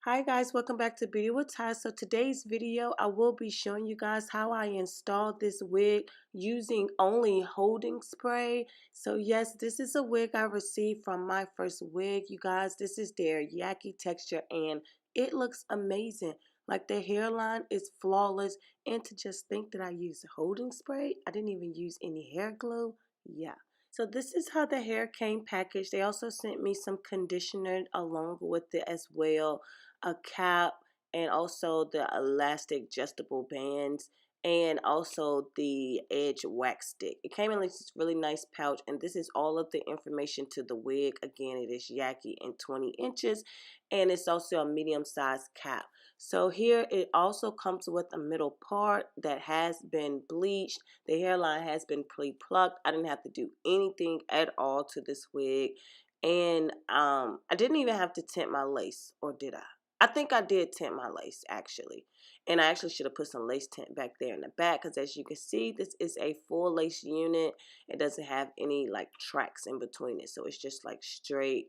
Hi guys, welcome back to Beauty with Ty. So today's video, I will be showing you guys how I installed this wig using only holding spray. So yes, this is a wig I received from MyFirstWig. You guys, this is their Yaki texture and it looks amazing. Like the hairline is flawless, and to just think that I used holding spray, I didn't even use any hair glue. Yeah. So this is how the hair came packaged. They also sent me some conditioner along with it as well, a cap, and also the elastic adjustable bands, and also the edge wax stick. It came in like this really nice pouch, and this is all of the information to the wig. Again, it is Yaki in 20 inches, and it's also a medium sized cap. So here it also comes with a middle part that has been bleached. The hairline has been pre-plucked. I didn't have to do anything at all to this wig, and I didn't even have to tint my lace, or did I? I think I did tint my lace actually. And I actually should have put some lace tint back there in the back, because as you can see, this is a full lace unit. It doesn't have any like tracks in between it. So it's just like straight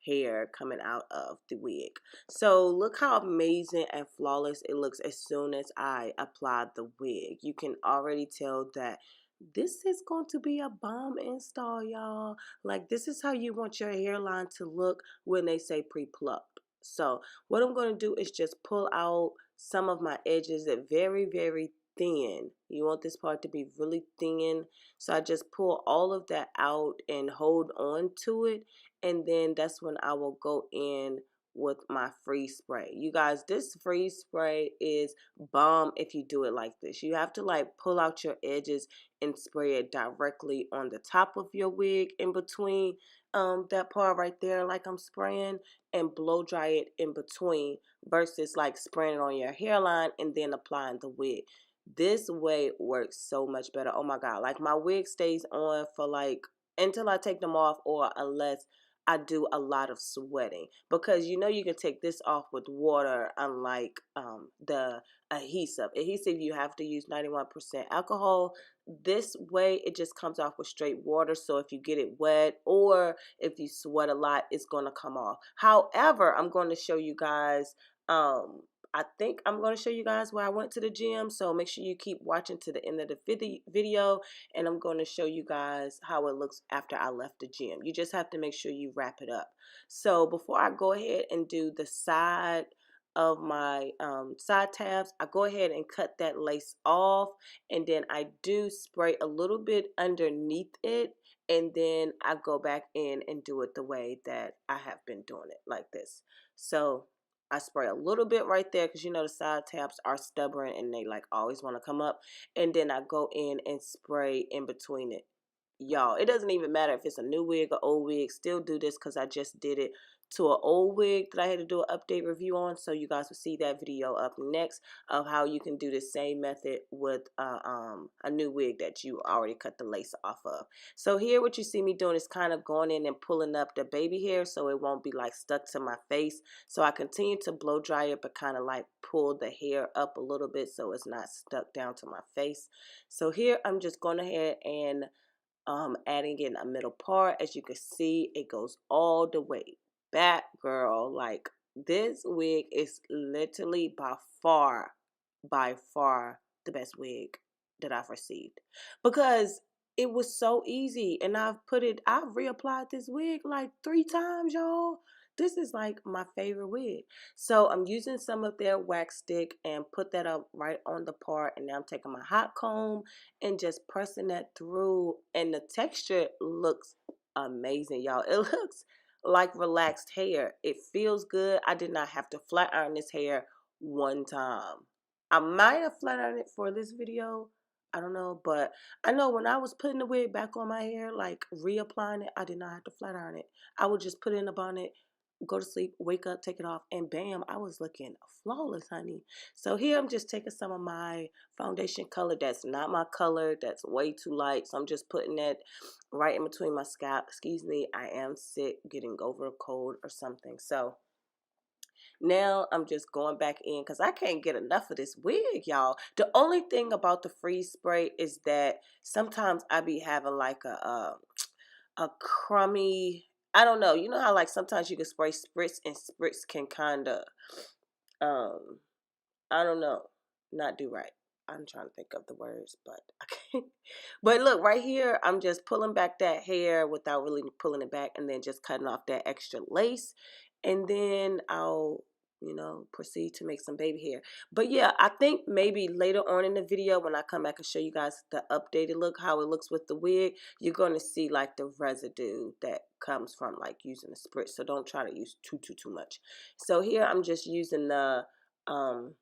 hair coming out of the wig. So look how amazing and flawless it looks as soon as I applied the wig. You can already tell that this is going to be a bomb install, y'all. Like, this is how you want your hairline to look when they say pre-plucked. So what I'm going to do is just pull out some of my edges that very, very thin. You want this part to be really thin. So I just pull all of that out and hold on to it. And then that's when I will go in with my freeze spray. You guys, this freeze spray is bomb if you do it like this. You have to like pull out your edges and spray it directly on the top of your wig in between that part right there like I'm spraying, and blow dry it in between versus like spraying it on your hairline and then applying the wig. This way works so much better. Oh my god, like my wig stays on for like until I take them off, or unless I do a lot of sweating, because you know you can take this off with water, unlike the adhesive you have to use 91% alcohol. This way it just comes off with straight water, so if you get it wet or if you sweat a lot, it's going to come off. However, I'm going to show you guys I think I'm going to show you guys where I went to the gym, so make sure you keep watching to the end of the video, and I'm going to show you guys how it looks after I left the gym. You just have to make sure you wrap it up. So before I go ahead and do the side of my side tabs, I go ahead and cut that lace off, and then I do spray a little bit underneath it, and then I go back in and do it the way that I have been doing it, like this. So I spray a little bit right there, because you know the side tabs are stubborn and they like always want to come up, and then I go in and spray in between it. Y'all, it doesn't even matter if it's a new wig or old wig, still do this, because I just did it to an old wig that I had to do an update review on, so you guys will see that video up next of how you can do the same method with a new wig that you already cut the lace off of. So here what you see me doing is kind of going in and pulling up the baby hair so it won't be like stuck to my face. So I continue to blow dry it, but kind of like pull the hair up a little bit so it's not stuck down to my face. So here I'm just going ahead and adding in a middle part. As you can see, it goes all the way back, girl. Like, this wig is literally by far the best wig that I've received, because it was so easy, and I've reapplied this wig like 3 times, y'all. This is like my favorite wig. So I'm using some of their wax stick and put that up right on the part, and now I'm taking my hot comb and just pressing that through, and the texture looks amazing, y'all. It looks like relaxed hair. It feels good. I did not have to flat iron this hair one time. I might have flat ironed it for this video, I don't know, but I know when I was putting the wig back on my hair, like reapplying it, I did not have to flat iron it. I would just put it in a bonnet, go to sleep, wake up, take it off, and bam, I was looking flawless, honey. So here I'm just taking some of my foundation color that's not my color, that's way too light. So I'm just putting that right in between my scalp. Excuse me, I am sick, getting over a cold or something. So now I'm just going back in, because I can't get enough of this wig, y'all. The only thing about the freeze spray is that sometimes I be having like a crummy I don't know. You know how like sometimes you can spray spritz and spritz can kind of, I don't know, not do right. I'm trying to think of the words, but I can't. But look, right here, I'm just pulling back that hair without really pulling it back, and then just cutting off that extra lace. And then I'll, proceed to make some baby hair. But yeah, I think maybe later on in the video, when I come back and show you guys the updated look, how it looks with the wig, you're going to see like the residue that comes from like using a spritz. So don't try to use too much. So here I'm just using um,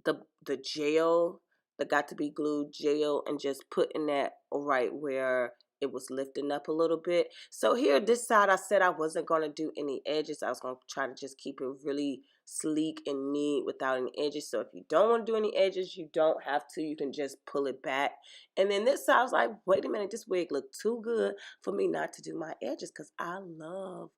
the gel, the got to be glued gel, and just putting that right where it was lifting up a little bit. So here, this side, I said I wasn't going to do any edges. I was going to try to just keep it really sleek and neat without any edges. So if you don't want to do any edges, you don't have to. You can just pull it back. And then this side, I was like, wait a minute, this wig looked too good for me not to do my edges, because I love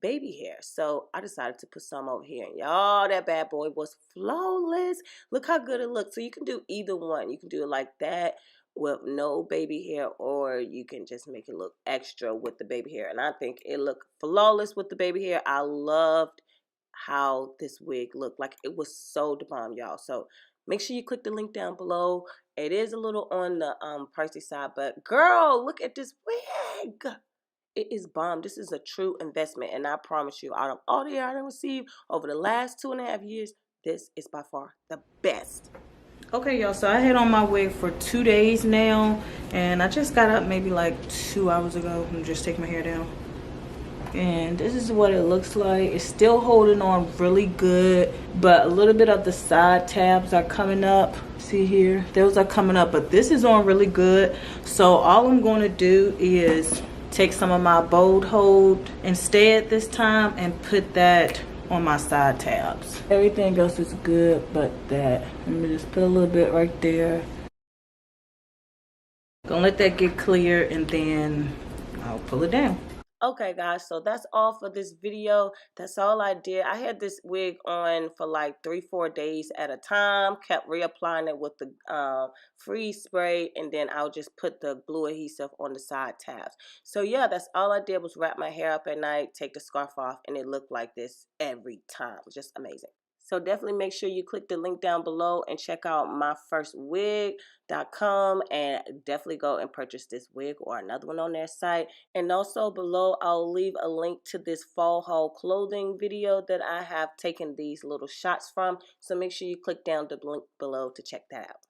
baby hair. So I decided to put some over here, and y'all, that bad boy was flawless. Look how good it looks. So you can do either one. You can do it like that with no baby hair, or you can just make it look extra with the baby hair. And I think it looked flawless with the baby hair. I loved how this wig looked. Like, it was so the bomb, y'all. So make sure you click the link down below. It is a little on the pricey side, but girl, look at this wig. It is bomb. This is a true investment, and I promise you, out of all the hair I received over the last 2.5 years, this is by far the best. Okay, y'all, so I had on my wig for 2 days now, and I just got up maybe like 2 hours ago and just take my hair down. And this is what it looks like. It's still holding on really good, but a little bit of the side tabs are coming up. See here, those are coming up, but this is on really good. So all I'm going to do is take some of my bold hold instead this time and put that on my side tabs. Everything else is good but that. Let me just put a little bit right there. Gonna let that get clear, and then I'll pull it down. Okay, guys, so that's all for this video. That's all I did. I had this wig on for like 3-4 days at a time, kept reapplying it with the freeze spray, and then I'll just put the glue adhesive on the side tabs. So yeah, that's all I did, was wrap my hair up at night, take the scarf off, and it looked like this every time. Just amazing. So definitely make sure you click the link down below and check out MyFirstWig.com, and definitely go and purchase this wig or another one on their site. And also below, I'll leave a link to this fall haul clothing video that I have taken these little shots from. So make sure you click down the link below to check that out.